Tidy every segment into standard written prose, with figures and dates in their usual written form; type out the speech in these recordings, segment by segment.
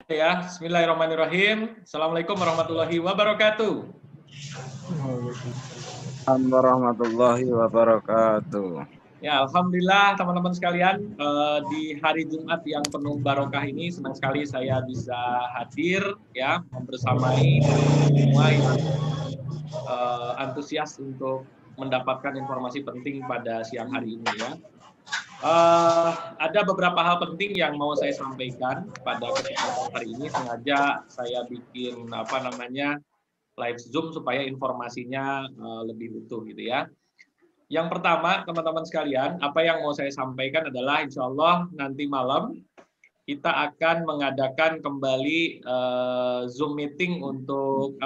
Ya, Bismillahirrahmanirrahim. Assalamualaikum warahmatullahi wabarakatuh. Assalamualaikum warahmatullahi wabarakatuh. Ya, alhamdulillah teman-teman sekalian, di hari Jumat yang penuh barokah ini senang sekali saya bisa hadir ya membersamai semua yang antusias untuk mendapatkan informasi penting pada siang hari ini ya. Ada beberapa hal penting yang mau saya sampaikan pada kesempatan hari ini. Sengaja saya bikin live Zoom supaya informasinya lebih utuh gitu ya. Yang pertama, teman-teman sekalian, apa yang mau saya sampaikan adalah insya Allah nanti malam kita akan mengadakan kembali Zoom meeting untuk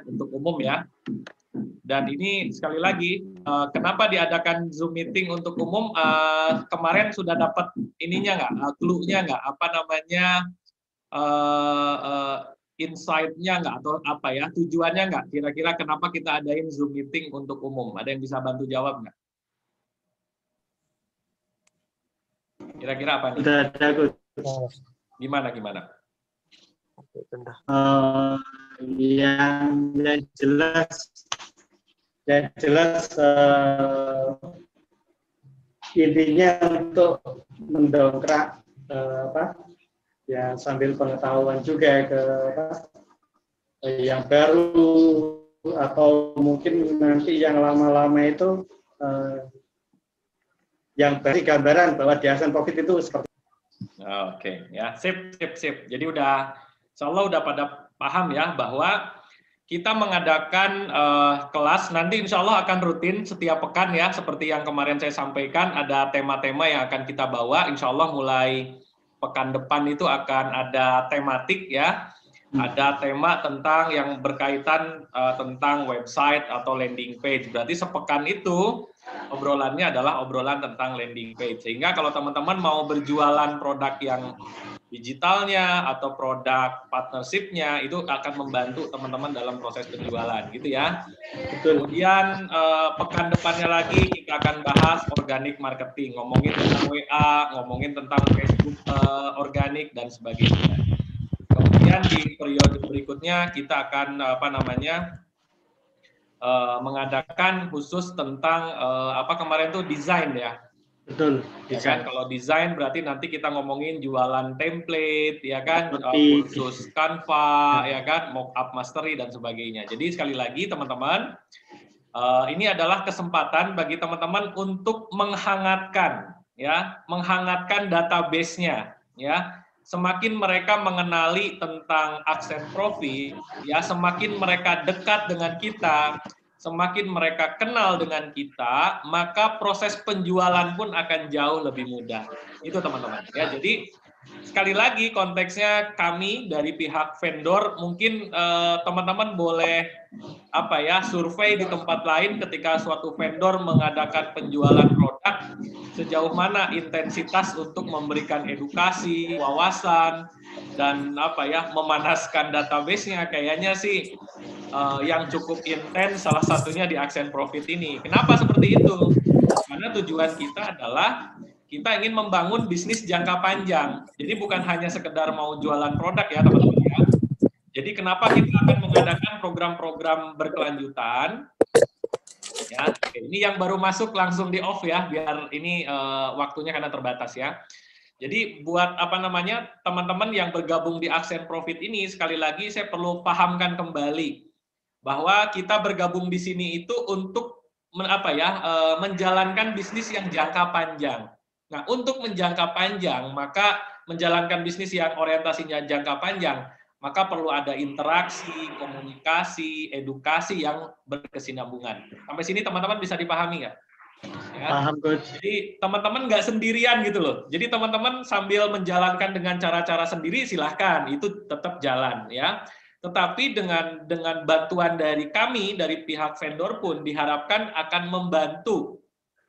untuk umum ya. Dan ini sekali lagi, kenapa diadakan Zoom meeting untuk umum? Kemarin sudah dapat ininya nggak, clue-nya nggak, insight-nya nggak, atau apa ya, tujuannya nggak? Kira-kira kenapa kita adain Zoom meeting untuk umum? Ada yang bisa bantu jawab nggak? Kira-kira apa nih? Gimana? Yang jelas intinya untuk mendongkrak ya sambil pengetahuan juga ke yang baru atau mungkin nanti yang lama-lama itu yang beri gambaran bahwa di Aksen Profit itu seperti. Oke, ya, sip. Jadi insya Allah udah pada paham ya bahwa kita mengadakan kelas nanti insya Allah akan rutin setiap pekan ya, seperti yang kemarin saya sampaikan, ada tema-tema yang akan kita bawa. Insya Allah mulai pekan depan itu akan ada tematik ya, ada tema tentang yang berkaitan tentang website atau landing page. Berarti sepekan itu obrolannya adalah obrolan tentang landing page. Sehingga kalau teman-teman mau berjualan produk yang digitalnya atau produk partnership-nya, itu akan membantu teman-teman dalam proses penjualan gitu ya. Kemudian pekan depannya lagi kita akan bahas organic marketing, ngomongin tentang WA, ngomongin tentang Facebook organik dan sebagainya. Kemudian di periode berikutnya kita akan mengadakan khusus tentang kemarin tuh desain ya. Betul. Ya kan, kalau desain berarti nanti kita ngomongin jualan template, ya kan, kursus Canva, ya kan, mockup mastery dan sebagainya. Jadi sekali lagi teman-teman, ini adalah kesempatan bagi teman-teman untuk menghangatkan database-nya, ya. Semakin mereka mengenali tentang Aksen Profit, ya, semakin mereka dekat dengan kita, semakin mereka kenal dengan kita, maka proses penjualan pun akan jauh lebih mudah. Itu teman-teman. Ya, jadi sekali lagi konteksnya kami dari pihak vendor, mungkin teman-teman boleh survei di tempat lain ketika suatu vendor mengadakan penjualan produk, sejauh mana intensitas untuk memberikan edukasi, wawasan, dan memanaskan database-nya. Kayaknya sih yang cukup intens, salah satunya di Aksen Profit ini. Kenapa seperti itu? Karena tujuan kita adalah kita ingin membangun bisnis jangka panjang. Jadi bukan hanya sekedar mau jualan produk ya teman-teman ya. Jadi kenapa kita akan mengadakan program-program berkelanjutan? Ya, ini yang baru masuk langsung di off ya, biar ini waktunya karena terbatas ya. Jadi buat teman-teman yang bergabung di Aksen Profit ini, sekali lagi saya perlu pahamkan kembali bahwa kita bergabung di sini itu untuk menjalankan bisnis yang jangka panjang. Nah, untuk menjangka panjang, maka menjalankan bisnis yang orientasinya jangka panjang, maka perlu ada interaksi, komunikasi, edukasi yang berkesinambungan. Sampai sini teman-teman bisa dipahami nggak? Ya. Paham, Coach. Jadi teman-teman nggak sendirian gitu loh. Jadi teman-teman sambil menjalankan dengan cara-cara sendiri silahkan, itu tetap jalan ya. Tetapi dengan bantuan dari kami, dari pihak vendor pun diharapkan akan membantu,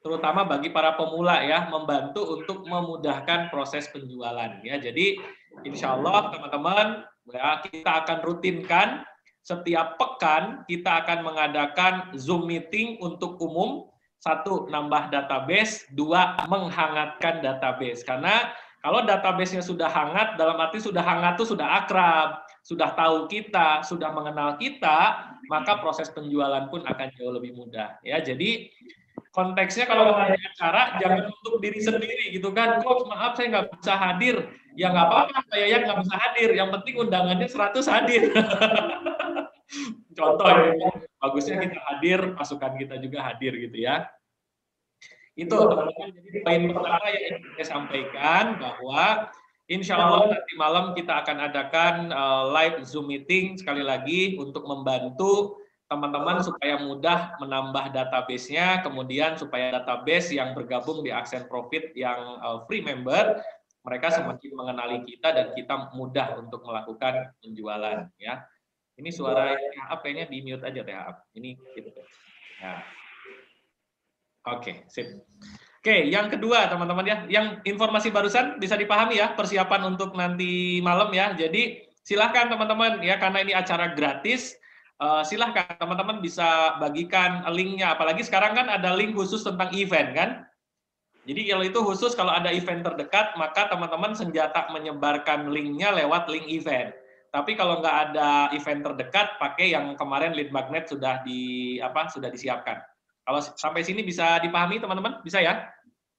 terutama bagi para pemula ya, membantu untuk memudahkan proses penjualan ya. Jadi insya Allah teman-teman ya, kita akan rutinkan setiap pekan kita akan mengadakan Zoom meeting untuk umum. 1, nambah database, 2, menghangatkan database. Karena Kalau database-nya sudah hangat, dalam arti sudah hangat itu sudah akrab, sudah tahu kita, sudah mengenal kita, maka proses penjualan pun akan jauh lebih mudah. Ya, jadi konteksnya kalau ada acara, jangan untuk diri sendiri gitu kan. Coach, maaf saya nggak bisa hadir. Ya nggak apa-apa, saya yang nggak bisa hadir. Yang penting undangannya 100 hadir. Contoh ya, bagusnya kita hadir, pasukan kita juga hadir gitu ya. Itu teman-teman, jadi poin pertama yang ingin saya sampaikan bahwa insya Allah nanti malam kita akan adakan live Zoom meeting sekali lagi untuk membantu teman-teman supaya mudah menambah database-nya, kemudian supaya database yang bergabung di Aksen Profit yang free member, mereka semakin mengenali kita dan kita mudah untuk melakukan penjualan. Ya, ini suara THAP kayaknya di mute aja THAP. Ini gitu. Ya. Oke, sip. Oke, yang kedua teman-teman ya, yang informasi barusan bisa dipahami ya, persiapan untuk nanti malam ya. Jadi silahkan teman-teman ya, karena ini acara gratis, silahkan teman-teman bisa bagikan linknya. Apalagi sekarang kan ada link khusus tentang event kan. Jadi kalau itu khusus kalau ada event terdekat, maka teman-teman senjata menyebarkan linknya lewat link event. Tapi kalau nggak ada event terdekat, pakai yang kemarin lead magnet sudah disiapkan. Kalau sampai sini bisa dipahami teman-teman? Bisa ya?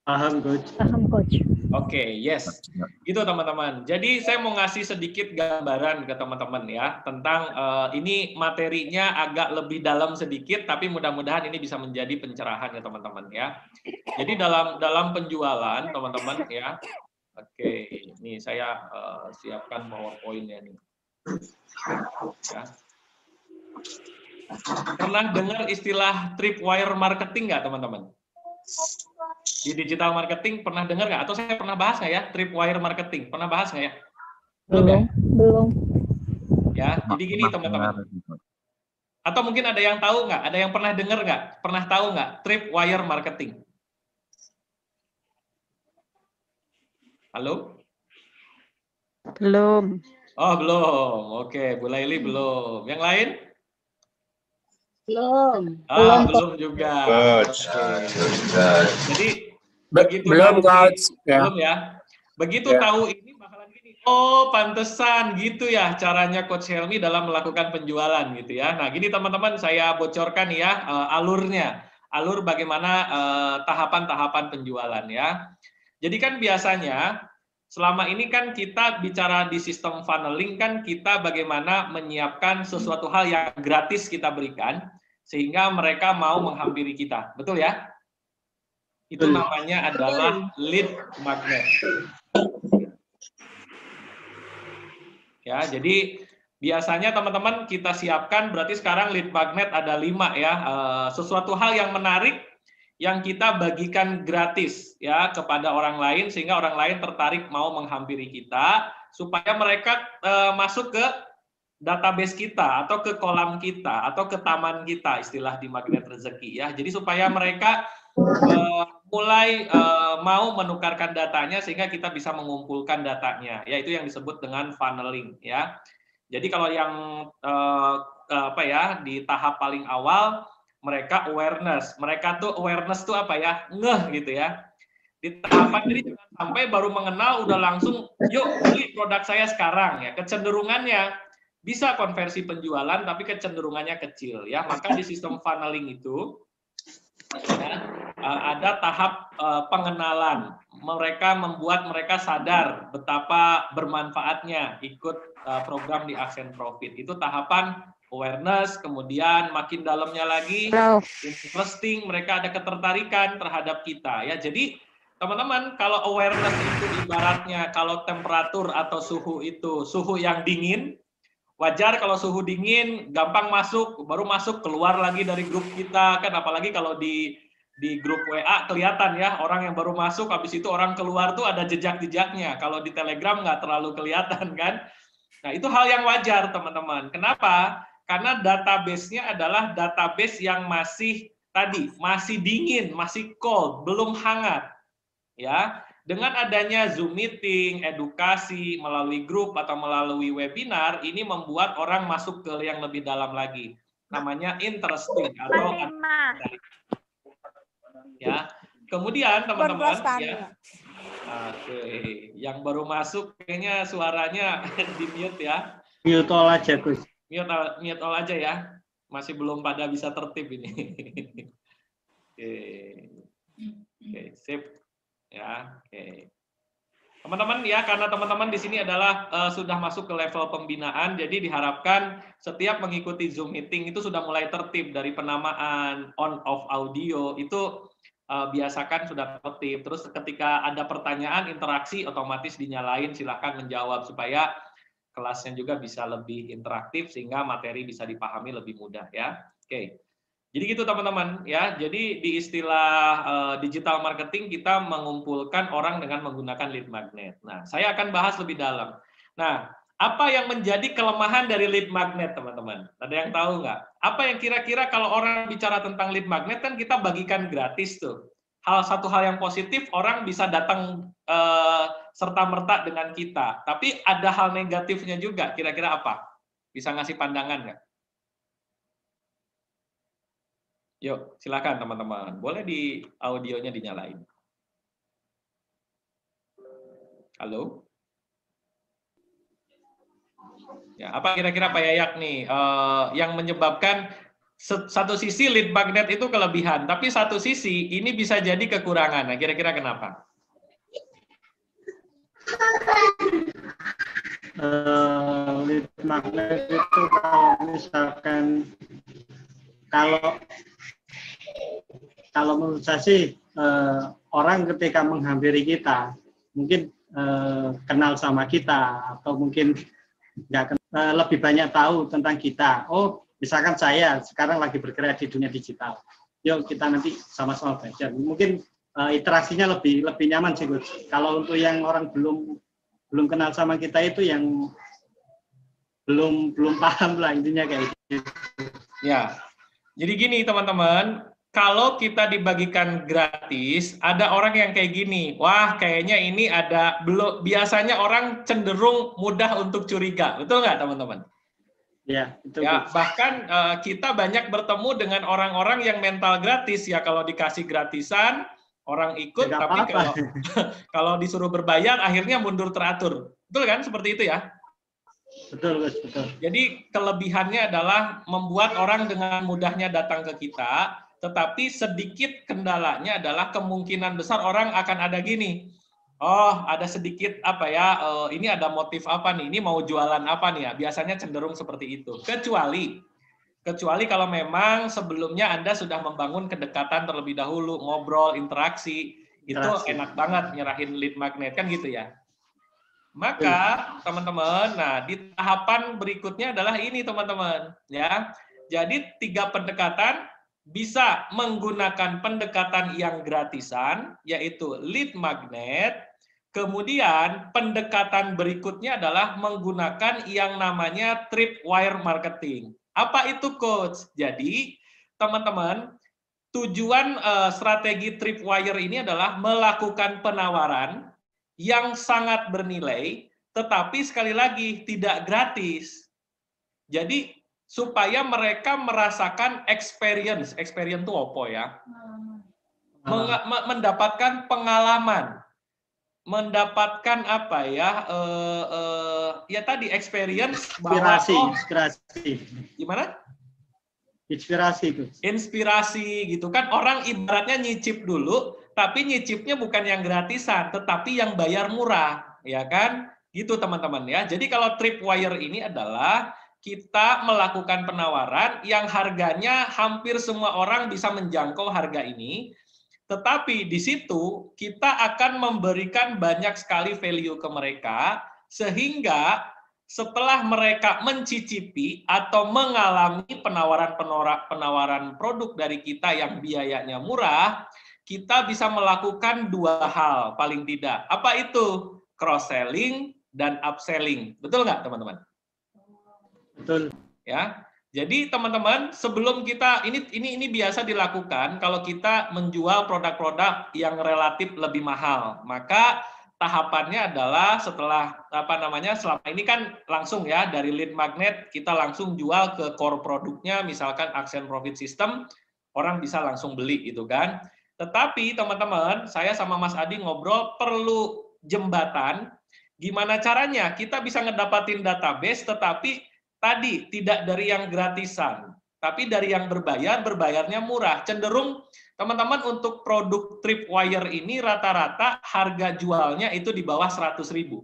Paham, Coach. Paham, Coach. Oke, yes. Gitu teman-teman. Jadi saya mau ngasih sedikit gambaran ke teman-teman ya tentang ini materinya agak lebih dalam sedikit, tapi mudah-mudahan ini bisa menjadi pencerahan ya teman-teman ya. Jadi dalam penjualan teman-teman ya. Oke, ini saya siapkan PowerPoint-nya nih. Ya. Pernah dengar istilah tripwire marketing nggak teman-teman? Di digital marketing pernah dengar nggak? Atau saya pernah bahas nggak ya tripwire marketing? Pernah bahas nggak ya? Belum. Belum. Ya, jadi gini teman-teman. Atau mungkin ada yang tahu nggak? Ada yang pernah dengar nggak? Pernah tahu nggak tripwire marketing? Halo? Belum. Oh belum. Oke, Bu Laili belum. Yang lain? Belum. Belum juga. Jadi begitu belum, tahu Coach. Belum ya. Begitu tahu ini bakalan gini. Oh, pantesan gitu ya caranya Coach Helmi dalam melakukan penjualan gitu ya. Nah, gini teman-teman, saya bocorkan ya alurnya. Alur bagaimana tahapan-tahapan penjualan ya. Jadi kan biasanya selama ini kan kita bicara di sistem funneling kan kita bagaimana menyiapkan sesuatu hal yang gratis kita berikan sehingga mereka mau menghampiri kita. Betul ya? Itu namanya adalah lead magnet. Ya, jadi biasanya teman-teman kita siapkan berarti sekarang lead magnet ada 5 ya. Sesuatu hal yang menarik yang kita bagikan gratis ya kepada orang lain sehingga orang lain tertarik mau menghampiri kita supaya mereka masuk ke database kita atau ke kolam kita atau ke taman kita istilah di magnet rezeki ya. Jadi supaya mereka mulai mau menukarkan datanya sehingga kita bisa mengumpulkan datanya. Ya itu yang disebut dengan funneling ya. Jadi kalau yang di tahap paling awal mereka awareness. Mereka tuh awareness tuh apa ya? Ngeh gitu ya. Di tahapan ini jangan sampai baru mengenal udah langsung yuk beli produk saya sekarang ya. Kecenderungannya bisa konversi penjualan tapi kecenderungannya kecil ya. Maka di sistem funneling itu ya, ada tahap pengenalan. Mereka membuat mereka sadar betapa bermanfaatnya ikut program di Aksen Profit. Itu tahapan awareness, kemudian makin dalamnya lagi interesting, mereka ada ketertarikan terhadap kita ya. Jadi teman-teman kalau awareness itu ibaratnya kalau temperatur atau suhu itu suhu yang dingin, wajar kalau suhu dingin gampang masuk, baru masuk keluar lagi dari grup kita kan, apalagi kalau di grup WA kelihatan ya orang yang baru masuk habis itu orang keluar tuh ada jejak-jejaknya. Kalau di Telegram nggak terlalu kelihatan kan. Nah itu hal yang wajar teman-teman. Kenapa? Karena database-nya adalah database yang masih dingin, masih cold, belum hangat. Ya, dengan adanya Zoom meeting, edukasi melalui grup atau melalui webinar, ini membuat orang masuk ke yang lebih dalam lagi. Namanya interesting atau ya. Kemudian teman-teman ya. Oke, yang baru masuk kayaknya suaranya di mute ya. Mute all aja, Gus. Mute all aja ya. Masih belum pada bisa tertib ini. Oke. Oke, sip. Ya, oke. Teman-teman ya, karena teman-teman di sini adalah sudah masuk ke level pembinaan, jadi diharapkan setiap mengikuti Zoom meeting itu sudah mulai tertib dari penamaan on off audio itu biasakan sudah tertib. Terus ketika ada pertanyaan interaksi otomatis dinyalain, silahkan menjawab supaya kelasnya juga bisa lebih interaktif sehingga materi bisa dipahami lebih mudah ya. Oke. Jadi gitu teman-teman ya. Jadi di istilah digital marketing kita mengumpulkan orang dengan menggunakan lead magnet. Nah, saya akan bahas lebih dalam. Nah, apa yang menjadi kelemahan dari lead magnet teman-teman? Ada yang tahu nggak? Apa yang kira-kira kalau orang bicara tentang lead magnet kan kita bagikan gratis tuh. Satu hal yang positif orang bisa datang serta-merta dengan kita. Tapi ada hal negatifnya juga. Kira-kira apa? Bisa ngasih pandangan nggak? Yuk, silakan teman-teman. Boleh di audionya dinyalain. Halo? Ya, apa kira-kira Pak Yayak nih yang menyebabkan satu sisi lead magnet itu kelebihan, tapi satu sisi ini bisa jadi kekurangan. Nah, kira-kira kenapa? Lead magnet itu kalau misalkan kalau menurut saya sih orang ketika menghampiri kita mungkin kenal sama kita atau mungkin lebih banyak tahu tentang kita. Oh, misalkan saya sekarang lagi bergerak di dunia digital. Yuk kita nanti sama-sama belajar. Mungkin interaksinya lebih nyaman sih, Gus. Kalau untuk yang orang belum kenal sama kita itu yang belum paham lah intinya kayak gitu. Ya. Jadi gini teman-teman, kalau kita dibagikan gratis, ada orang yang kayak gini, wah kayaknya ini ada, belum, biasanya orang cenderung mudah untuk curiga, betul nggak teman-teman? Ya, betul. Ya, bahkan kita banyak bertemu dengan orang-orang yang mental gratis, ya kalau dikasih gratisan, orang ikut, ya, tapi kalau disuruh berbayar, akhirnya mundur teratur. Betul kan, seperti itu ya? Betul, Gus, betul. Jadi kelebihannya adalah membuat orang dengan mudahnya datang ke kita, tetapi sedikit kendalanya adalah kemungkinan besar orang akan ada gini. Oh, ada sedikit apa ya, ini ada motif apa nih, ini mau jualan apa nih ya, biasanya cenderung seperti itu. Kecuali kalau memang sebelumnya Anda sudah membangun kedekatan terlebih dahulu, ngobrol, interaksi, itu enak banget nyerahin lead magnet, kan gitu ya. Maka teman-teman, nah di tahapan berikutnya adalah ini teman-teman, ya. Jadi 3 pendekatan, bisa menggunakan pendekatan yang gratisan, yaitu lead magnet. Kemudian pendekatan berikutnya adalah menggunakan yang namanya tripwire marketing. Apa itu, Coach? Jadi teman-teman, tujuan strategi tripwire ini adalah melakukan penawaran yang sangat bernilai, tetapi sekali lagi tidak gratis. Jadi supaya mereka merasakan experience itu apa ya? Mendapatkan pengalaman, mendapatkan apa ya? Ya tadi experience bahwa inspirasi. Gimana? Inspirasi itu. Inspirasi gitu kan, orang ibaratnya nyicip dulu. Tapi nyicipnya bukan yang gratisan, tetapi yang bayar murah, ya kan? Gitu teman-teman ya. Jadi kalau tripwire ini adalah kita melakukan penawaran yang harganya hampir semua orang bisa menjangkau harga ini, tetapi di situ kita akan memberikan banyak sekali value ke mereka, sehingga setelah mereka mencicipi atau mengalami penawaran produk dari kita yang biayanya murah, kita bisa melakukan 2 hal paling tidak. Apa itu? Cross-selling dan upselling. Betul nggak, teman-teman? Betul. Ya. Jadi, teman-teman, sebelum kita ini biasa dilakukan kalau kita menjual produk-produk yang relatif lebih mahal. Maka tahapannya adalah setelah selama ini kan langsung ya dari lead magnet kita langsung jual ke core produknya, misalkan Accent Profit System, orang bisa langsung beli gitu kan. Tetapi teman-teman, saya sama Mas Adi ngobrol perlu jembatan. Gimana caranya kita bisa ngedapatin database, tetapi tadi tidak dari yang gratisan, tapi dari yang berbayar, berbayarnya murah. Cenderung teman-teman untuk produk Tripwire ini rata-rata harga jualnya itu di bawah 100.000.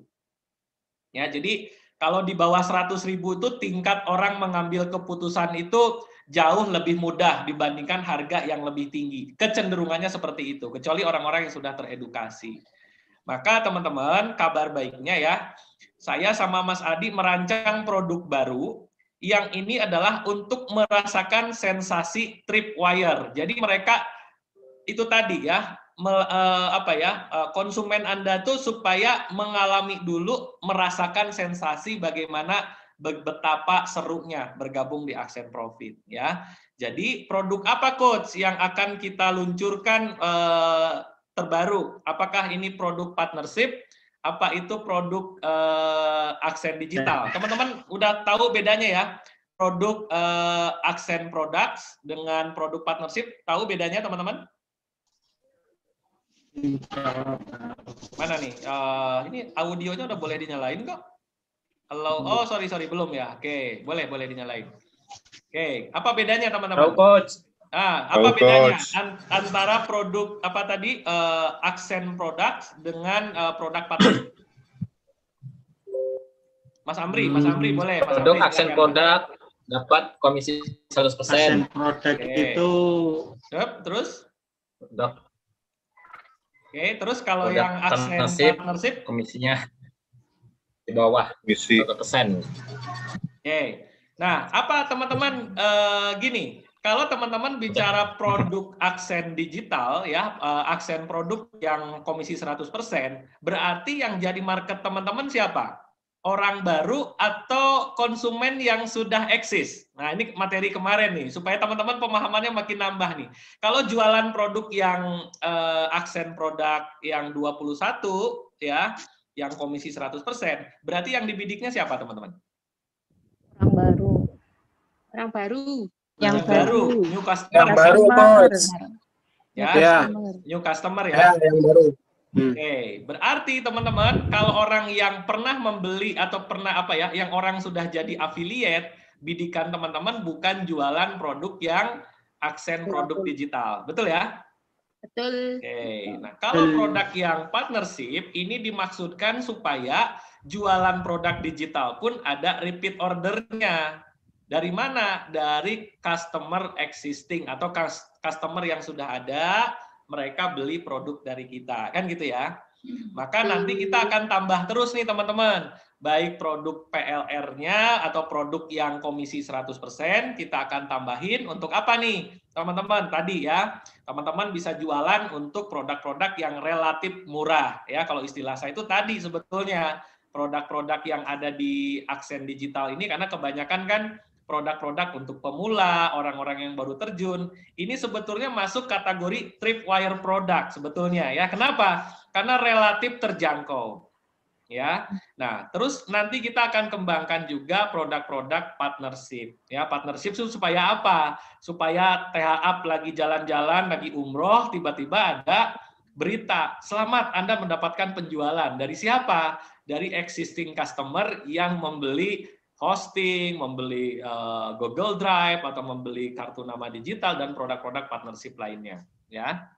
Ya, jadi kalau di bawah 100.000 itu tingkat orang mengambil keputusan itu jauh lebih mudah dibandingkan harga yang lebih tinggi. Kecenderungannya seperti itu, kecuali orang-orang yang sudah teredukasi. Maka teman-teman, kabar baiknya ya, saya sama Mas Adi merancang produk baru yang ini adalah untuk merasakan sensasi Tripwire. Jadi mereka itu tadi ya, konsumen Anda tuh supaya mengalami dulu, merasakan sensasi bagaimana betapa serunya bergabung di Aksen Profit ya. Jadi produk apa Coach yang akan kita luncurkan terbaru? Apakah ini produk partnership? Apa itu produk Aksen Digital? Teman-teman udah tahu bedanya ya? Produk Aksen Products dengan produk partnership, tahu bedanya teman-teman? Mana nih? Ini audionya udah boleh dinyalain kok? Halo, oh sorry belum ya. Oke, boleh dinyalain. Oke, apa bedanya teman-teman? Coach. Apa bedanya antara produk apa tadi Aksen Products dengan produk partnership? Mas Amri boleh. Mas Produk Amri, Aksen silakan. Produk dapat komisi 100%. Aksen Produk itu terus? Produk Oke, terus kalau produk yang Aksen partnership komisinya di bawah 1%. Oke. Nah, apa teman-teman gini, kalau teman-teman bicara produk Aksen Digital ya, Aksen produk yang komisi 100%, berarti yang jadi market teman-teman siapa? Orang baru atau konsumen yang sudah eksis? Nah, ini materi kemarin nih, supaya teman-teman pemahamannya makin nambah nih. Kalau jualan produk yang Aksen produk yang 21 ya, yang komisi 100%, berarti yang dibidiknya siapa teman-teman? Orang baru. Yang baru, new customer. Yang baru, Coach. Ya, new customer ya. Yang baru. Oke, berarti teman-teman kalau orang yang pernah membeli atau pernah yang orang sudah jadi affiliate, bidikan teman-teman bukan jualan produk yang Aksen produk digital, betul ya? Betul. Oke, nah kalau produk yang partnership ini dimaksudkan supaya jualan produk digital pun ada repeat ordernya. Dari mana? Dari customer existing atau customer yang sudah ada, mereka beli produk dari kita, kan gitu ya. Maka nanti kita akan tambah terus nih teman-teman, baik produk PLR-nya atau produk yang komisi 100%, kita akan tambahin untuk apa nih teman-teman? Tadi ya, teman-teman bisa jualan untuk produk-produk yang relatif murah ya. Kalau istilah saya itu tadi sebetulnya produk-produk yang ada di Aksen Digital ini, karena kebanyakan kan produk-produk untuk pemula, orang-orang yang baru terjun, ini sebetulnya masuk kategori Tripwire produk sebetulnya ya. Kenapa? Karena relatif terjangkau. Ya. Nah, terus nanti kita akan kembangkan juga produk-produk partnership. Ya, partnership supaya apa? Supaya THA lagi jalan-jalan, lagi umroh, tiba-tiba ada berita, selamat Anda mendapatkan penjualan. Dari siapa? Dari existing customer yang membeli hosting, membeli Google Drive, atau membeli kartu nama digital, dan produk-produk partnership lainnya. Ya.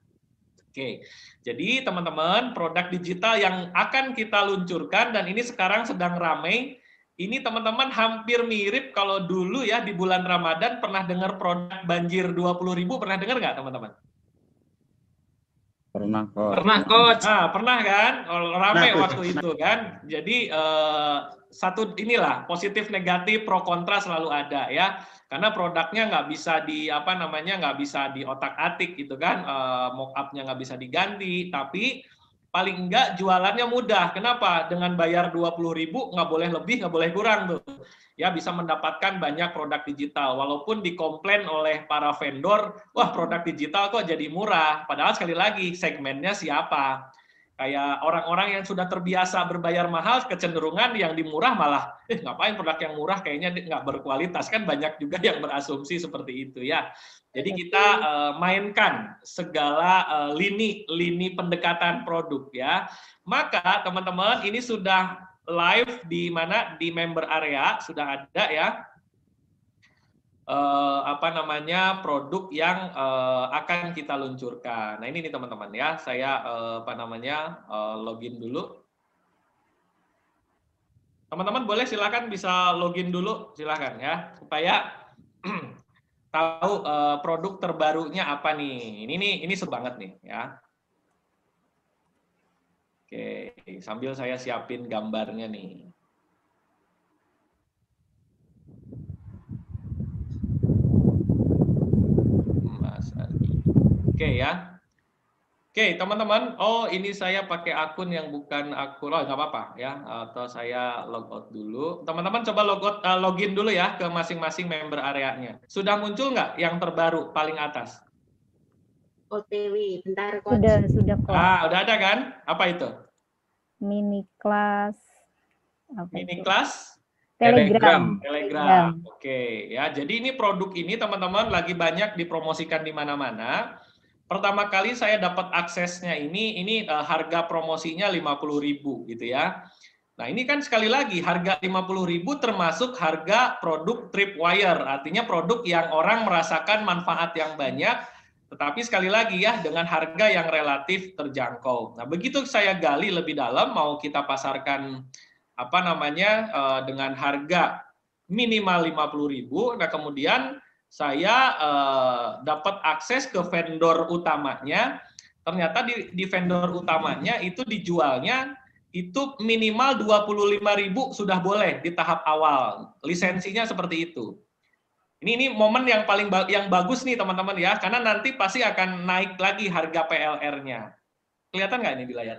Oke, jadi teman-teman, produk digital yang akan kita luncurkan, dan ini sekarang sedang ramai, ini teman-teman hampir mirip kalau dulu ya di bulan Ramadan pernah dengar produk banjir 20.000, pernah dengar nggak teman-teman? Pernah, Coach. Pernah, Coach. Nah, pernah kan? Ramai waktu itu kan. Jadi satu inilah positif negatif pro kontra selalu ada ya. Karena produknya nggak bisa nggak bisa diotak-atik gitu kan, mock-up-nya nggak bisa diganti, tapi paling enggak jualannya mudah. Kenapa? Dengan bayar 20.000 nggak boleh lebih, nggak boleh kurang tuh. Ya bisa mendapatkan banyak produk digital, walaupun dikomplain oleh para vendor, wah produk digital kok jadi murah. Padahal sekali lagi segmennya siapa? Kayak orang-orang yang sudah terbiasa berbayar mahal, kecenderungan yang dimurah malah, ngapain produk yang murah kayaknya nggak berkualitas. Kan banyak juga yang berasumsi seperti itu ya. Jadi kita mainkan segala lini pendekatan produk ya. Maka teman-teman ini sudah live di mana? Di member area sudah ada ya. Produk yang akan kita luncurkan. Nah ini nih teman-teman ya, saya login dulu. Teman-teman boleh silakan bisa login dulu, silakan ya, supaya tahu produk terbarunya apa nih. Ini seru banget nih ya. Oke, sambil saya siapin gambarnya nih. Oke ya. Oke teman-teman, oh ini saya pakai akun yang bukan akun, oh nggak apa-apa ya, atau saya logout dulu. Teman-teman coba login dulu ya ke masing-masing member areanya. Sudah muncul nggak yang terbaru paling atas? OTW, bentar Coach. Sudah kok. Udah ada kan? Apa itu? Mini kelas. Mini kelas? Telegram. Telegram. Oke ya. Jadi ini produk ini teman-teman lagi banyak dipromosikan di mana-mana. Pertama kali saya dapat aksesnya ini harga promosinya 50.000 gitu ya. Nah, ini kan sekali lagi harga 50.000 termasuk harga produk Tripwire, artinya produk yang orang merasakan manfaat yang banyak, tetapi sekali lagi ya dengan harga yang relatif terjangkau. Nah, begitu saya gali lebih dalam mau kita pasarkan dengan harga minimal 50.000, nah kemudian saya dapat akses ke vendor utamanya. Ternyata di vendor utamanya itu dijualnya itu minimal 25.000 sudah boleh di tahap awal. Lisensinya seperti itu. Ini momen yang paling bagus nih teman-teman ya, karena nanti pasti akan naik lagi harga PLR-nya. Kelihatan nggak ini di layar?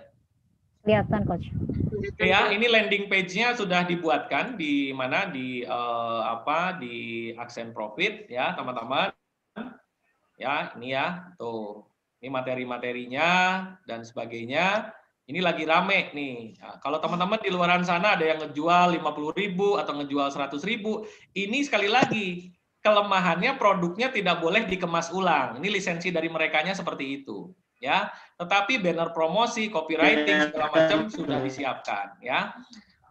Kelihatan, Coach. Ya, ini landing page-nya sudah dibuatkan di mana di Accent Profit ya, teman-teman. Ya, ini ya, tuh. Ini materi-materinya dan sebagainya. Ini lagi rame nih. Nah, kalau teman-teman di luaran sana ada yang ngejual 50.000 atau ngejual 100.000, ini sekali lagi kelemahannya produknya tidak boleh dikemas ulang. Ini lisensi dari merekanya seperti itu. Ya, tetapi banner promosi, copywriting segala macam sudah disiapkan ya.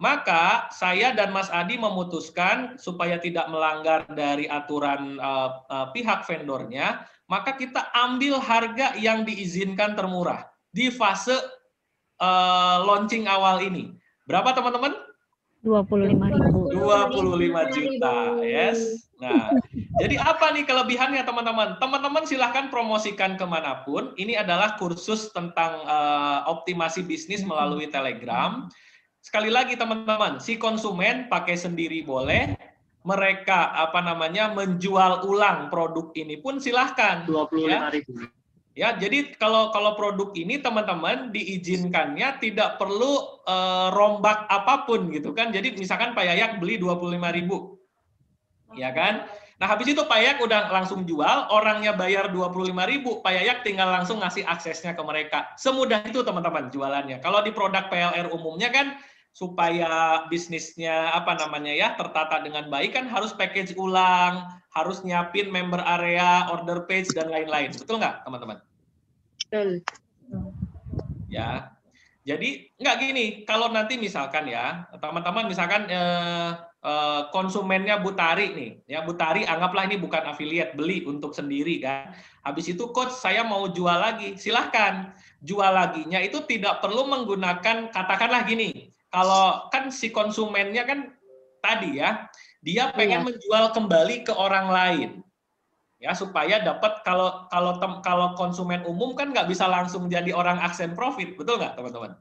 Maka saya dan Mas Adi memutuskan supaya tidak melanggar dari aturan pihak vendornya, maka kita ambil harga yang diizinkan termurah di fase launching awal ini. Berapa teman-teman? 25.000. 25 juta, yes. Nah, jadi apa nih kelebihannya teman-teman? Teman-teman silahkan promosikan kemanapun. Ini adalah kursus tentang optimasi bisnis melalui Telegram. Sekali lagi teman-teman, si konsumen pakai sendiri boleh. Mereka menjual ulang produk ini pun silahkan. 25.000. Ya, jadi kalau produk ini teman-teman diizinkannya tidak perlu rombak apapun gitu kan. Jadi misalkan Pak Yayak beli 25.000. Ya kan? Nah, habis itu Pak Yayak udah langsung jual, orangnya bayar 25.000, Pak Yayak tinggal langsung ngasih aksesnya ke mereka. Semudah itu teman-teman jualannya. Kalau di produk PLR umumnya kan supaya bisnisnya tertata dengan baik kan harus package ulang, harus nyiapin member area, order page dan lain-lain. Betul nggak, teman-teman? Betul. Ya. Jadi nggak gini, kalau nanti misalkan ya, teman-teman misalkan konsumennya Butari nih, ya Butari anggaplah ini bukan affiliate, beli untuk sendiri kan. Habis itu coach saya mau jual lagi, silahkan. Jual laginya itu tidak perlu menggunakan, katakanlah gini, kalau kan si konsumennya kan tadi ya, dia pengen menjual kembali ke orang lain. Ya, supaya dapat kalau konsumen umum kan nggak bisa langsung jadi orang Accent Profit, betul nggak teman-teman?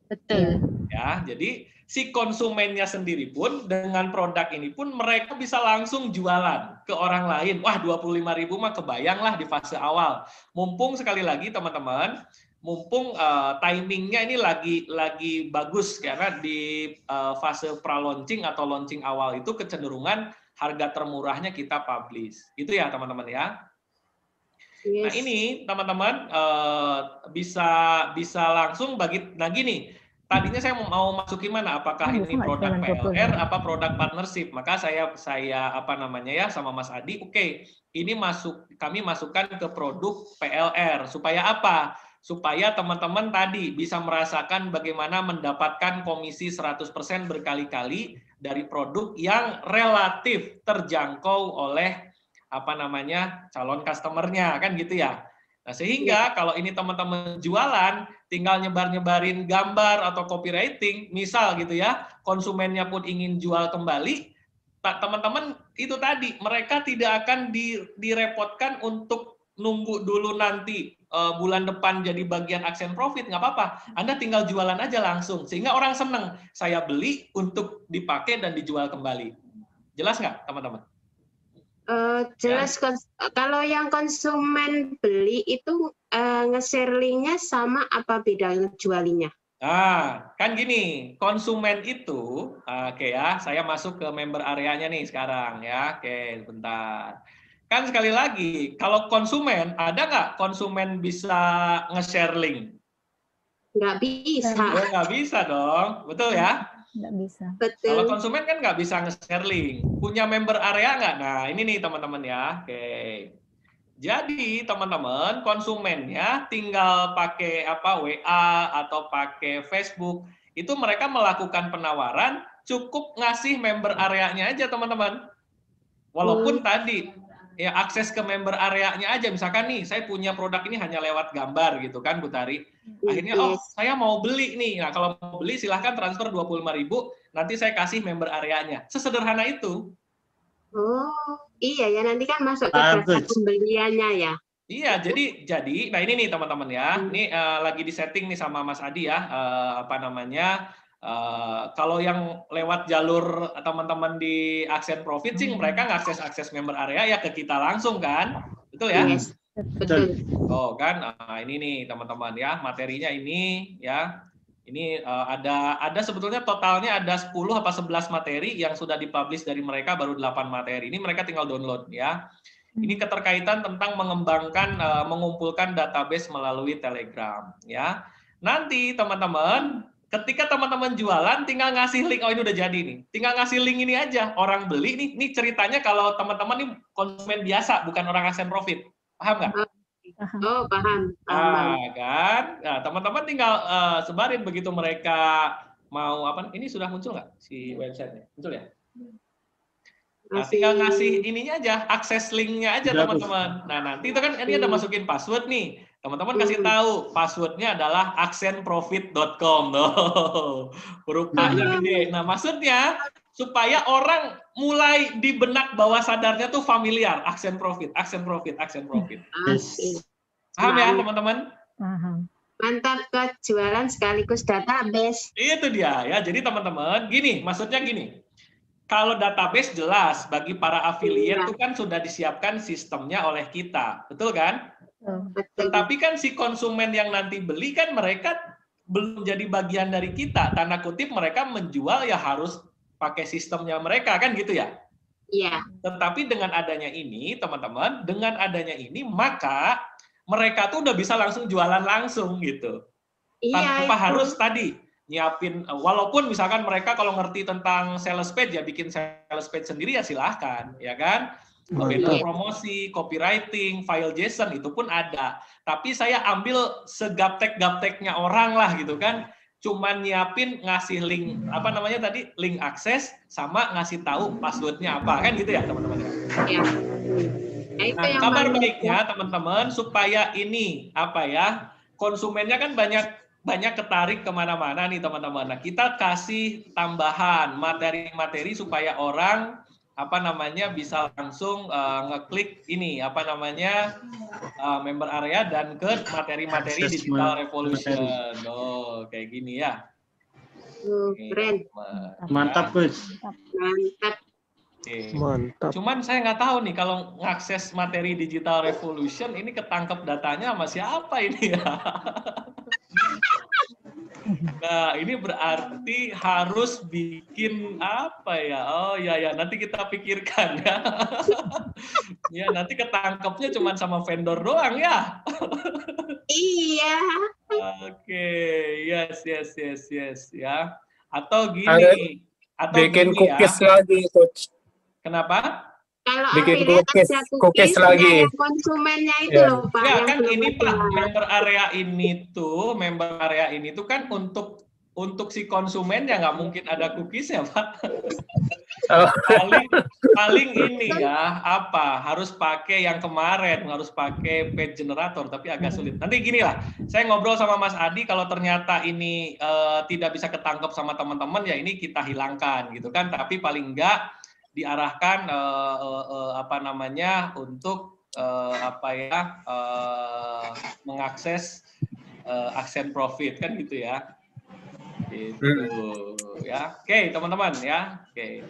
Betul. Ya, jadi si konsumennya sendiri pun dengan produk ini pun mereka bisa langsung jualan ke orang lain. Wah, 25.000 mah kebayang lah di fase awal. Mumpung sekali lagi teman-teman, mumpung timingnya ini lagi bagus karena di fase pra-launching atau launching awal itu kecenderungan harga termurahnya kita publish. Itu ya teman-teman ya. Nah Yes. ini teman-teman bisa langsung nah gini, tadinya saya mau masukin mana, apakah Bisa ini nggak produk jalan 20 PLR menit? apa produk partnership, maka saya apa namanya ya sama Mas Adi, oke, ini kami masukkan ke produk PLR supaya apa? Supaya teman-teman tadi bisa merasakan bagaimana mendapatkan komisi 100% berkali-kali dari produk yang relatif terjangkau oleh apa namanya calon customernya kan gitu ya. Nah sehingga kalau ini teman-teman jualan tinggal nyebar-nyebarin gambar atau copywriting misal gitu ya, konsumennya pun ingin jual kembali, teman-teman itu tadi mereka tidak akan direpotkan untuk nunggu dulu nanti bulan depan jadi bagian aksen profit, nggak apa-apa, Anda tinggal jualan aja langsung sehingga orang seneng, saya beli untuk dipakai dan dijual kembali. Jelas nggak teman-teman? Jelas, kalau yang konsumen beli itu nge-share linknya sama apa beda ngejualinya? Nah, kan gini, konsumen itu, oke ya, saya masuk ke member areanya nih sekarang ya, oke, bentar. Kan sekali lagi, kalau konsumen, ada nggak konsumen bisa nge-share link? Nggak bisa. Oh, nggak bisa dong, betul ya? Nggak bisa. Kalau Betul. konsumen kan nggak bisa nge-share link. Punya member area nggak? Nah, ini nih teman-teman ya. Oke. Jadi teman-teman, konsumennya tinggal pakai apa WA atau pakai Facebook, itu mereka melakukan penawaran, cukup ngasih member areanya aja teman-teman. Walaupun tadi ya akses ke member areanya aja, misalkan nih saya punya produk ini hanya lewat gambar gitu kan Bu Tari. Akhirnya oh saya mau beli nih. Nah kalau mau beli silahkan transfer 25.000, nanti saya kasih member areanya. Sesederhana itu. Oh iya ya, nanti kan masuk ke data pembeliannya ya. Iya, jadi, nah ini nih teman-teman ya, ini lagi di setting nih sama Mas Adi ya, apa namanya, kalau yang lewat jalur teman-teman di Aksen Profit sih mereka ngakses member area ya ke kita langsung kan, betul ya? Yes, betul. Oh kan, nah, ini nih teman-teman ya, materinya ini ya, ini ada sebetulnya totalnya ada 10 apa 11 materi yang sudah dipublish dari mereka, baru 8 materi, ini mereka tinggal download ya. Ini keterkaitan tentang mengembangkan, mengumpulkan database melalui Telegram, ya. Nanti teman-teman, ketika teman-teman jualan, tinggal ngasih link. Oh ini udah jadi nih. Tinggal ngasih link ini aja. Orang beli nih. Ini ceritanya kalau teman-teman nih konsumen biasa, bukan orang Aksen Profit. Paham nggak? Oh paham. Kan? Nah, teman-teman tinggal sebarin begitu mereka mau apa? Ini sudah muncul nggak si websitenya? Muncul ya? Nah, tinggal ngasih ininya aja, akses linknya aja teman-teman. Nah, nanti itu kan ini ada masukin password nih. Teman-teman kasih tahu passwordnya adalah aksenprofit.com. Tuh, huruf A-nya gede. Nah, maksudnya supaya orang mulai di benak bawah sadarnya tuh familiar. Aksen profit, aksen profit, aksen profit. Paham ya teman-teman? Paham. Mantap, ke jualan sekaligus database. Itu dia ya. Jadi teman-teman, gini, maksudnya gini. Kalau database jelas bagi para affiliate itu kan sudah disiapkan sistemnya oleh kita, betul kan? Betul. Tetapi kan si konsumen yang nanti beli kan mereka belum jadi bagian dari kita. Tanda kutip mereka menjual ya harus pakai sistemnya mereka kan gitu ya? Iya. Tetapi dengan adanya ini teman-teman, dengan adanya ini maka mereka tuh udah bisa langsung jualan langsung gitu. Iya. Tanpa harus tadi nyiapin, walaupun misalkan mereka kalau ngerti tentang sales page ya bikin sales page sendiri ya silahkan, ya kan? Banner promosi, copywriting, file JSON itu pun ada. Tapi saya ambil segaptek-gapteknya orang lah gitu kan, cuman nyiapin ngasih link apa namanya tadi link akses sama ngasih tahu passwordnya apa kan gitu ya teman-teman. Ya. Nah, kabar baiknya teman-teman supaya ini apa ya konsumennya kan banyak ketarik kemana-mana nih teman-teman. Nah, kita kasih tambahan materi-materi supaya orang apa namanya bisa langsung ngeklik ini apa namanya member area dan ke materi-materi Digital Revolution. Oh, kayak gini ya. Keren. Mantap, Gus. Mantap. Mantap. Cuman saya nggak tahu nih kalau ngakses materi Digital Revolution ini ketangkep datanya sama siapa ini ya? Nah, ini berarti harus bikin apa ya? Oh ya, nanti kita pikirkan ya. Ya, nanti ketangkepnya cuma sama vendor doang ya. Iya. Oke, yes ya. Atau Ada gini, bikin ya. cookies lagi, Coach. Kenapa? Kalau Bikin affiliate cookies, ada cookies lagi. yang konsumennya itu Ya. loh Pak. Ya yang kan belum ini Pak, ada. member area ini tuh kan untuk si konsumen ya nggak mungkin ada cookiesnya Pak. Paling ini ya harus pakai yang kemarin, harus pakai page generator, tapi agak sulit. Nanti gini lah, saya ngobrol sama Mas Adi, kalau ternyata ini tidak bisa ketangkep sama teman-teman ya ini kita hilangkan gitu kan, tapi paling enggak diarahkan untuk mengakses aksen profit kan gitu ya. Gitu ya. Oke, teman-teman ya. Oke.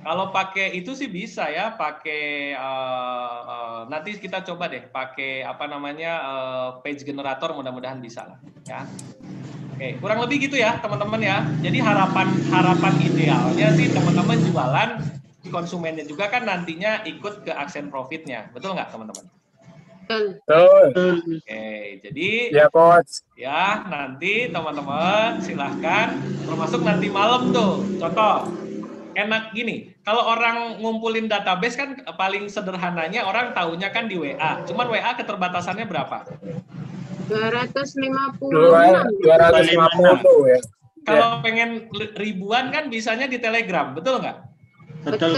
Kalau pakai itu sih bisa ya, pakai nanti kita coba deh pakai page generator, mudah-mudahan bisa lah ya. Oke, kurang lebih gitu ya teman-teman ya. Jadi harapan idealnya sih teman-teman jualan, konsumennya juga kan nantinya ikut ke aksen profitnya, betul nggak teman-teman? Betul. Oke, jadi Ya, Coach. ya nanti teman-teman silahkan, termasuk nanti malam tuh, contoh enak gini, kalau orang ngumpulin database kan paling sederhananya orang taunya kan di WA, cuman WA keterbatasannya berapa? 250. 250 ya. Kalau pengen ribuan kan bisanya di Telegram, betul nggak? Betul.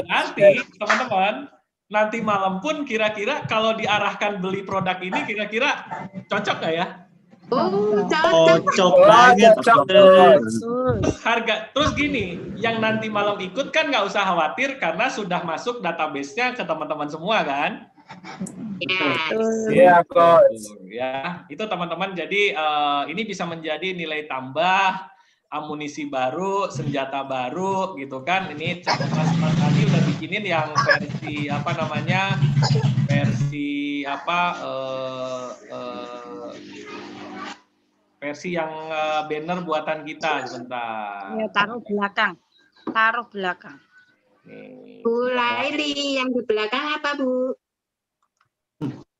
Nanti teman-teman, nanti malam pun kira-kira kalau diarahkan beli produk ini kira-kira cocok nggak ya? Oh, cocok. Cocok banget. Harga terus gini, yang nanti malam ikut kan nggak usah khawatir karena sudah masuk database-nya ke teman-teman semua kan? Iya, Coach. Ya, itu teman-teman. Jadi ini bisa menjadi nilai tambah, amunisi baru, senjata baru, gitu kan? Ini Mas tadi udah bikinin yang versi yang banner buatan kita sebentar. Ya, taruh belakang. Nih. Bu Laili, yang di belakang apa Bu?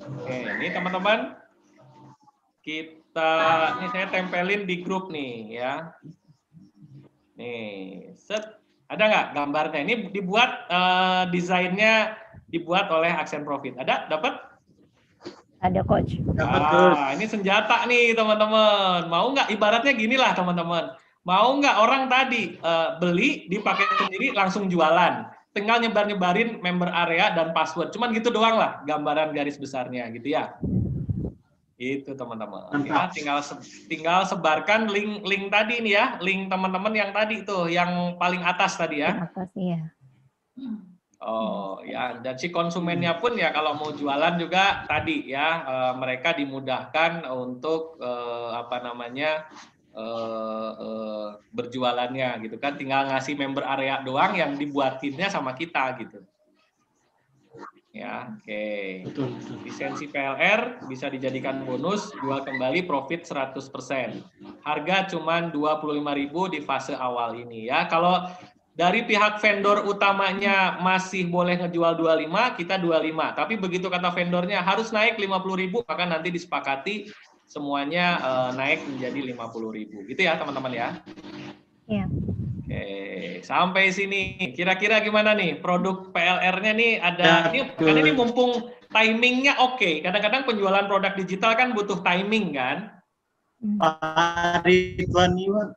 Oke, ini teman-teman, ini saya tempelin di grup nih ya. Nih, ada nggak gambarnya? Ini dibuat desainnya dibuat oleh Aksen Profit. Ada? Dapat? Ada Coach. Ini senjata nih teman-teman. Mau nggak? Ibaratnya gini lah teman-teman. Mau nggak orang tadi beli, dipakai sendiri, langsung jualan. Tinggal nyebar-nyebarin member area dan password. Cuman gitu doang lah gambaran garis besarnya gitu ya. Itu teman-teman. Ya, tinggal sebarkan link tadi nih ya, link teman-teman yang tadi tuh, yang paling atas tadi ya. Atas, iya. Oh ya, dan si konsumennya pun ya kalau mau jualan juga tadi ya, mereka dimudahkan untuk berjualannya gitu kan, tinggal ngasih member area doang yang dibuatinnya sama kita gitu ya. Oke. Lisensi PLR bisa dijadikan bonus, jual kembali profit 100%, harga cuman 25.000 di fase awal ini ya. Kalau dari pihak vendor utamanya masih boleh ngejual 25, kita 25, tapi begitu kata vendornya harus naik 50.000, maka nanti disepakati semuanya naik menjadi 50.000. Gitu ya teman-teman ya. Iya. Oke, sampai sini. Kira-kira gimana nih produk PLR-nya nih ada karena ini mumpung timingnya oke. Kadang-kadang penjualan produk digital kan butuh timing kan. Pak Ridwan Iwan.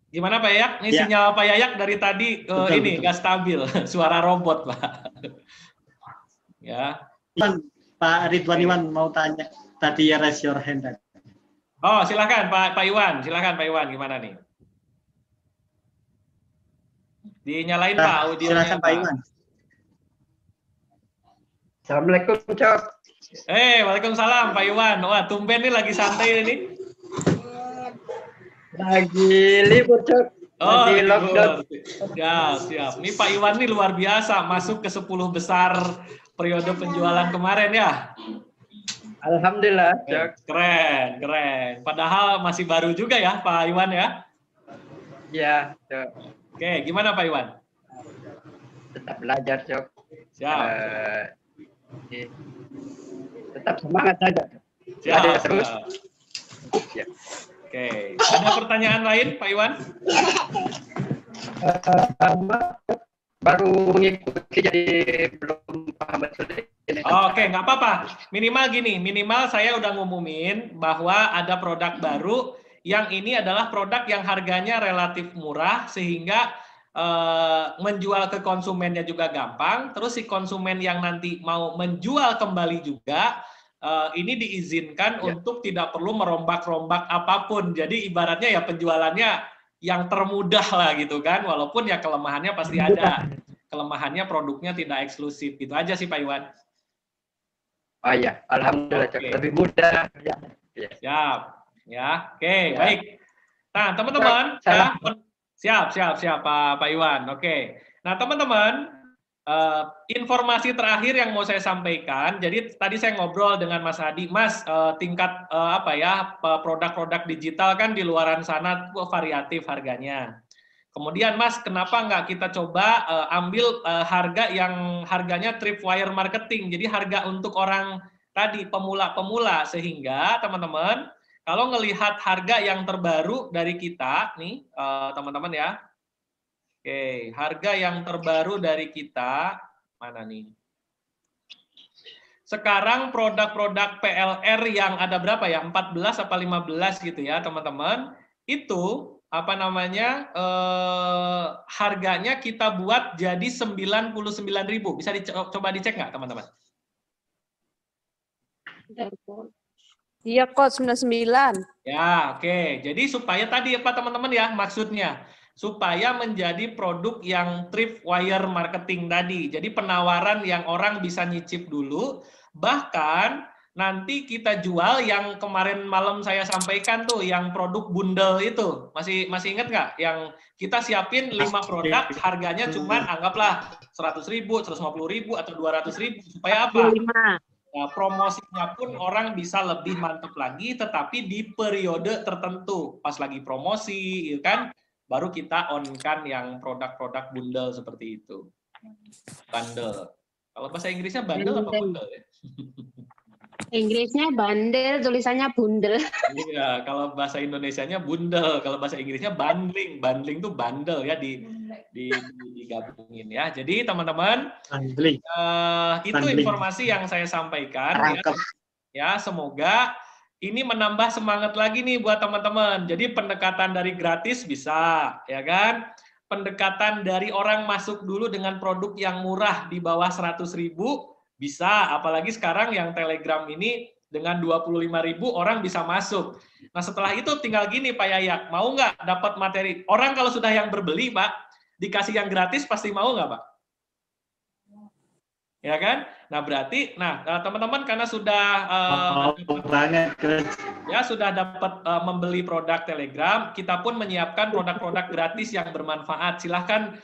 Gimana Pak Yayak? Ini sinyal Pak Yayak dari tadi betul. Nggak stabil. Suara robot Pak. Ya. Pak Ridwan Iwan mau tanya. Tadi ya raise your hand. Oh, silakan Pak Iwan. Silakan Pak Iwan, gimana nih? Dinyalain Pak audionya. Silakan Pak Iwan. Assalamualaikum, Cok. Waalaikumsalam Pak Iwan. Wah, tumben nih lagi santai ini. Lagi libur, Cok. Oh, lagi lockdown. Siap. Ini Pak Iwan nih luar biasa, masuk ke 10 besar periode penjualan kemarin ya. Alhamdulillah, Cok. Keren, keren. Padahal masih baru juga ya, Pak Iwan ya? Ya, Cok. Oke, gimana Pak Iwan? Tetap belajar, Cok. Siap. Tetap semangat saja. Siap. Ada terus. Ya. Oke, ada pertanyaan lain Pak Iwan? Baru mengikuti jadi belum paham betul. Oke, nggak apa-apa. Minimal gini, minimal saya udah ngumumin bahwa ada produk baru yang ini adalah produk yang harganya relatif murah sehingga menjual ke konsumennya juga gampang. Terus si konsumen yang nanti mau menjual kembali juga ini diizinkan untuk tidak perlu merombak-rombak apapun. Jadi ibaratnya ya penjualannya yang termudah lah gitu kan, walaupun ya kelemahannya pasti ada. Kelemahannya produknya tidak eksklusif. Gitu aja sih Pak Iwan. Oh ya, alhamdulillah, Cok. Oke. Lebih mudah. Ya. Siap. Ya, oke, Ya. baik. Nah, teman-teman, Salah. ya, siap Pak Iwan. Oke. Nah, teman-teman, informasi terakhir yang mau saya sampaikan. Jadi tadi saya ngobrol dengan Mas Hadi, Mas, tingkat produk-produk digital kan di luaran sana variatif harganya. Kemudian Mas, kenapa nggak kita coba ambil harga yang harganya tripwire marketing, jadi harga untuk orang tadi pemula-pemula, sehingga teman-teman kalau ngelihat harga yang terbaru dari kita nih teman-teman ya. Oke, harga yang terbaru dari kita, mana nih? Sekarang produk-produk PLR yang ada berapa ya? 14 apa 15 gitu ya, teman-teman. Itu, apa namanya, harganya kita buat jadi 99.000. Bisa coba dicek nggak, teman-teman? Iya, Coach, 99. Ya, oke. Jadi supaya tadi apa, teman-teman ya, maksudnya supaya menjadi produk yang tripwire marketing tadi. Jadi penawaran yang orang bisa nyicip dulu, bahkan nanti kita jual yang kemarin malam saya sampaikan tuh, yang produk bundle itu. Masih ingat nggak? Yang kita siapin 5 produk, harganya cuman anggaplah 100.000, 150.000, atau 200.000. Supaya apa? Nah, promosinya pun orang bisa lebih mantap lagi, tetapi di periode tertentu. Pas lagi promosi, ya kan? Baru kita on-kan yang produk-produk bundle seperti itu. Bundle. Kalau bahasa Inggrisnya bundle apa bundle ya? Inggrisnya bandel, tulisannya bundel. Iya, kalau bahasa Indonesianya bundle, kalau bahasa Inggrisnya bundling. Bundling tuh bundle ya, digabungin ya. Jadi teman-teman, itu informasi yang saya sampaikan. Ya, semoga ini menambah semangat lagi nih buat teman-teman. Jadi pendekatan dari gratis bisa, ya kan? Pendekatan dari orang masuk dulu dengan produk yang murah di bawah 100.000 bisa. Apalagi sekarang yang Telegram ini dengan 25.000 orang bisa masuk. Nah setelah itu tinggal gini Pak Yayak, mau nggak dapat materi? Orang kalau sudah yang berbeli Pak, dikasih yang gratis pasti mau nggak Pak? Ya kan? Nah berarti, teman-teman karena sudah sudah dapat membeli produk Telegram, kita pun menyiapkan produk-produk gratis yang bermanfaat. Silahkan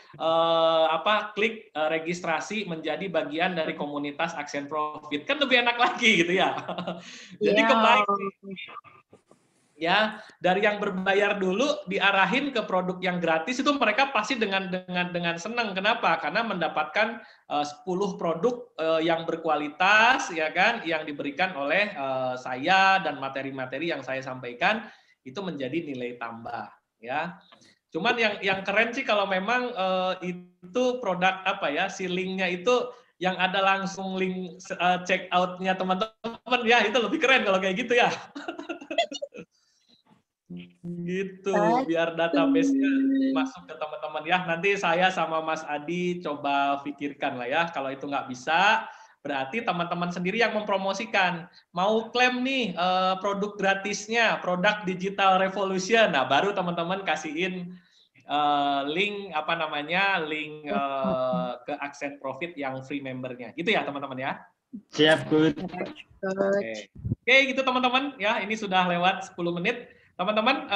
klik registrasi menjadi bagian dari komunitas Aksen Profit. Kan lebih enak lagi gitu ya. Jadi kembali ya, dari yang berbayar dulu diarahin ke produk yang gratis, itu mereka pasti dengan senang. Kenapa? Karena mendapatkan 10 produk yang berkualitas, ya kan, yang diberikan oleh saya, dan materi-materi yang saya sampaikan itu menjadi nilai tambah, ya. Cuman yang keren sih kalau memang itu produk si linknya itu yang ada langsung link check out-nya teman-teman ya, itu lebih keren kalau kayak gitu ya. Gitu, biar database-nya masuk ke teman-teman ya. Nanti saya sama Mas Adi coba pikirkan lah ya. Kalau itu nggak bisa, berarti teman-teman sendiri yang mempromosikan. Mau klaim nih produk gratisnya, produk Digital Revolution. Nah, baru teman-teman kasihin link link ke Aksen Profit yang free membernya. Gitu ya teman-teman ya. Siap, Good. Oke, gitu teman-teman ya. Ini sudah lewat 10 menit. Teman-teman,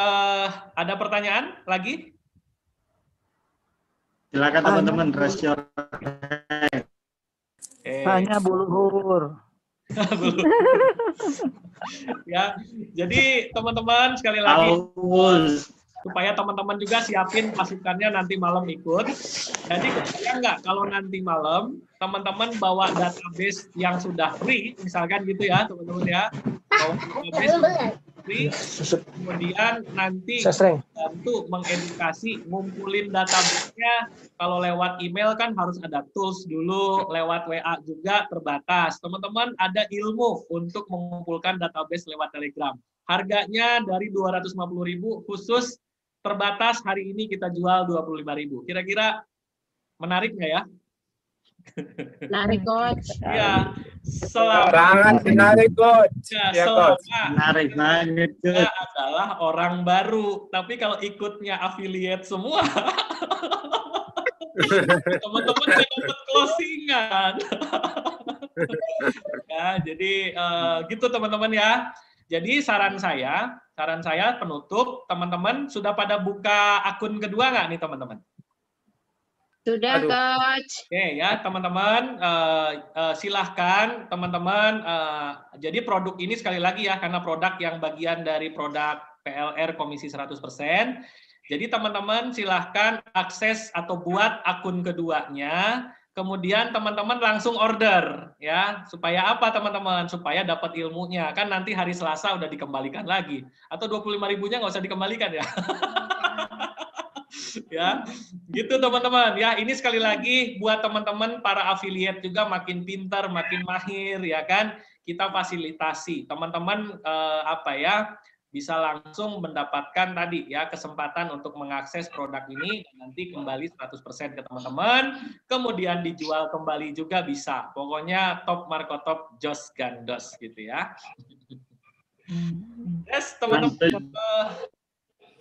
ada pertanyaan lagi? Silakan teman-teman, raise your Tanya Bu Luhur. Belum. Ya, jadi teman-teman sekali lagi supaya teman-teman juga siapin pasukannya nanti malam ikut. Jadi kebayang nggak kalau nanti malam teman-teman bawa database yang sudah free, misalkan gitu ya teman-teman ya, bawa database free, kemudian nanti bantu mengedukasi, ngumpulin database-nya. Kalau lewat email kan harus ada tools dulu, lewat WA juga terbatas. Teman-teman ada ilmu untuk mengumpulkan database lewat Telegram. Harganya dari 250.000 khusus terbatas hari ini kita jual 25.000. Kira-kira menarik nggak ya? Menarik, Coach. Ya, Sangat menarik, Coach. Ya, Coach. Menarik banget, Coach. Adalah orang baru, tapi kalau ikutnya affiliate semua, teman-teman dapat closingan. Ya, jadi gitu teman-teman ya. Jadi saran saya penutup, teman-teman sudah pada buka akun kedua nggak nih teman-teman? Sudah, Coach. Oke ya teman-teman, silahkan teman-teman. Jadi produk ini sekali lagi ya, karena produk yang bagian dari produk PLR Komisi 100%. Jadi teman-teman silahkan akses atau buat akun keduanya. Kemudian teman-teman langsung order ya, supaya apa teman-teman? Supaya dapat ilmunya. Kan nanti hari Selasa udah dikembalikan lagi. Atau 25.000-nya nggak usah dikembalikan ya. Ya, gitu teman-teman ya. Ini sekali lagi buat teman-teman para affiliate juga makin pintar, makin mahir ya kan. Kita fasilitasi teman-teman bisa langsung mendapatkan tadi ya kesempatan untuk mengakses produk ini, nanti kembali 100% ke teman-teman, kemudian dijual kembali juga bisa. Pokoknya top Marco Top Jos Gandos gitu ya. Yes, teman-teman.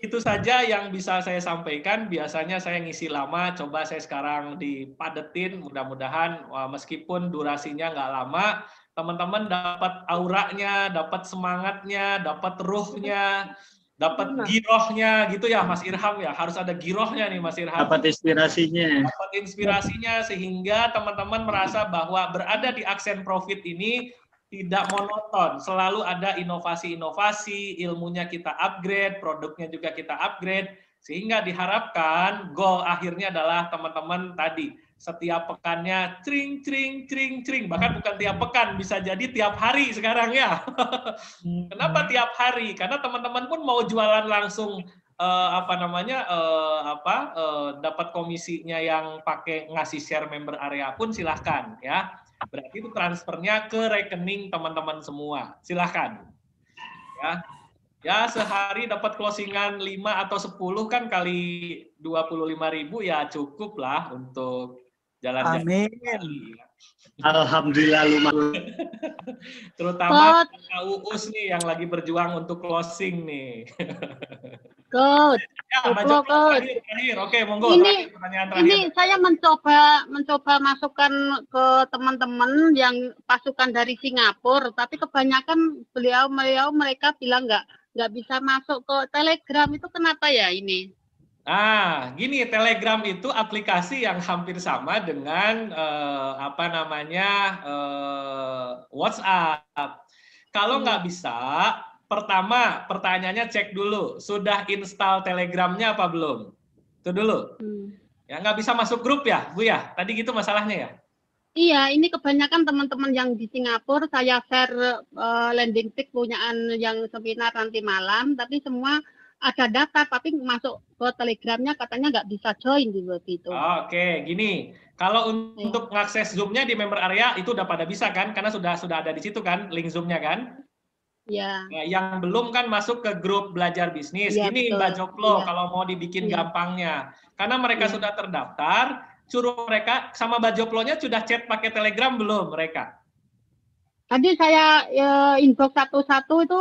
Itu saja yang bisa saya sampaikan. Biasanya saya ngisi lama, coba saya sekarang dipadetin. Mudah-mudahan meskipun durasinya nggak lama, teman-teman dapat auranya, dapat semangatnya, dapat ruhnya, dapat girohnya gitu ya Mas Irham ya. Harus ada girohnya nih Mas Irham. Dapat inspirasinya. Dapat inspirasinya sehingga teman-teman merasa bahwa berada di Aksen Profit ini tidak monoton, selalu ada inovasi-inovasi, ilmunya kita upgrade, produknya juga kita upgrade, sehingga diharapkan goal akhirnya adalah teman-teman tadi, setiap pekannya cring, cring, cring, cring, bahkan bukan tiap pekan, bisa jadi tiap hari sekarang ya. Kenapa tiap hari? Karena teman-teman pun mau jualan langsung, dapat komisinya yang pakai ngasih share member area pun silahkan ya. Berarti itu transfernya ke rekening teman-teman semua. Silahkan. Ya sehari dapat closingan 5 atau 10 kan kali 25.000 ya cukup lah untuk jalan-jalan. Amin. Alhamdulillah lumayan. Terutama Kak Uus nih yang lagi berjuang untuk closing nih. Coach, ya, terakhir. Oke, monggo. Pertanyaan terakhir. Ini saya mencoba masukkan ke teman-teman yang pasukan dari Singapura, tapi kebanyakan beliau mereka bilang nggak bisa masuk ke Telegram. Itu kenapa ya ini? Gini, Telegram itu aplikasi yang hampir sama dengan WhatsApp. Kalau nggak bisa, pertama pertanyaannya cek dulu, sudah install Telegramnya apa belum? Itu dulu. Ya nggak bisa masuk grup ya, Bu ya? Tadi gitu masalahnya ya? Iya, ini kebanyakan teman-teman yang di Singapura saya share landing page punyaan yang seminar nanti malam, tapi semua ada data tapi masuk ke Telegramnya katanya nggak bisa join gitu. Oke, gini. Kalau untuk mengakses Zoom-nya di member area itu udah pada bisa kan? Karena sudah ada di situ kan link Zoom-nya kan? Ya. Nah, yang belum kan masuk ke grup belajar bisnis. Ya, ini betul. Mbak Joklo Ya. kalau mau dibikin gampangnya. Karena mereka sudah terdaftar, suruh mereka sama Mbak Joklo-nya sudah chat pakai Telegram belum mereka? Tadi saya inbox satu-satu itu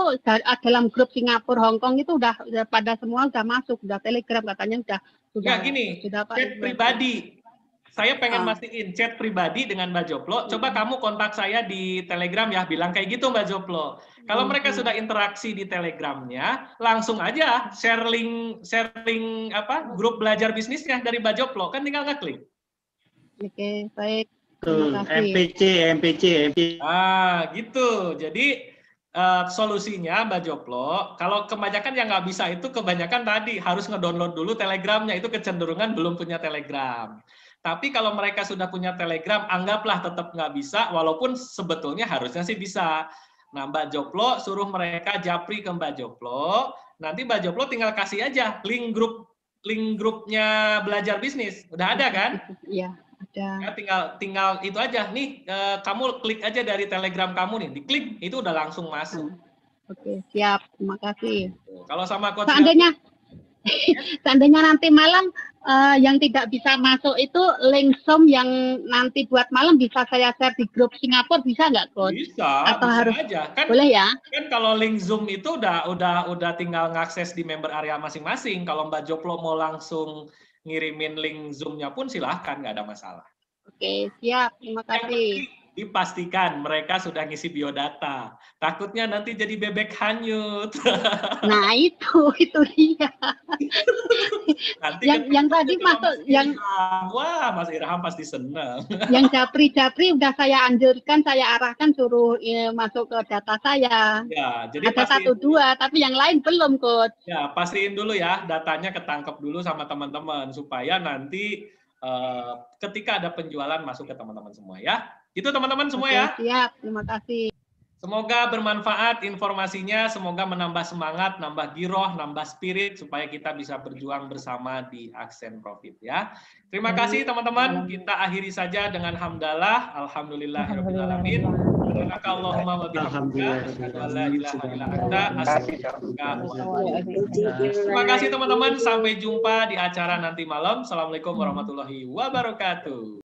dalam grup Singapura, Hong Kong itu udah pada semua udah masuk, udah Telegram katanya sudah. Ya gini, chat pribadi. Saya pengen mastiin chat pribadi dengan Mbak Joplo. Coba kamu kontak saya di Telegram ya, bilang kayak gitu Mbak Joplo. Kalau mereka sudah interaksi di Telegramnya, langsung aja share link grup belajar bisnisnya dari Mbak Joplo, kan tinggal ngeklik. Oke, baik. Betul. MPC. Ah, gitu. Jadi solusinya Mbak Joplo, kalau kebanyakan yang nggak bisa itu kebanyakan tadi harus ngedownload dulu Telegramnya, itu kecenderungan belum punya Telegram. Tapi kalau mereka sudah punya Telegram, anggaplah tetap nggak bisa, walaupun sebetulnya harusnya sih bisa. Nah, Mbak Joplo suruh mereka japri ke Mbak Joplo, nanti Mbak Joplo tinggal kasih aja link grupnya belajar bisnis. Udah ada kan? Iya. Ya, tinggal itu aja nih, kamu klik aja dari Telegram kamu nih, diklik itu udah langsung masuk. Oke, siap, terima kasih. Kalau sama coach seandainya nanti malam yang tidak bisa masuk itu link Zoom yang nanti buat malam bisa saya share di grup Singapura, bisa nggak, Coach? Bisa, atau bisa harus aja. Kan, boleh ya? Kan kalau link Zoom itu udah tinggal ngakses di member area masing-masing. Kalau Mbak Joplo mau langsung ngirimin link Zoom-nya pun silahkan, nggak ada masalah. Oke, siap. Terima kasih. Dipastikan mereka sudah ngisi biodata. Takutnya nanti jadi bebek hanyut. Nah, itu dia. Nanti yang tadi masuk yang wah, Mas Irham pasti senang. Yang japri udah saya anjurkan, saya arahkan suruh masuk ke data saya. Ya, jadi ada 1, 2, tapi yang lain belum, Coach. Ya, pastiin dulu ya datanya ketangkep dulu sama teman-teman supaya nanti ketika ada penjualan masuk ke teman-teman semua ya. Itu teman-teman semua ya. Siap, terima kasih. Semoga bermanfaat informasinya, semoga menambah semangat, nambah giroh, nambah spirit supaya kita bisa berjuang bersama di Aksen Profit ya. Terima kasih teman-teman. Kita akhiri saja dengan hamdalah. Alhamdulillahirabbil alamin. Subhanakallahumma wa bihamdika asyhadu an la ilaha illa anta astaghfiruka wa atubu ilaik. Terima kasih teman-teman, sampai jumpa di acara nanti malam. Assalamualaikum warahmatullahi wabarakatuh.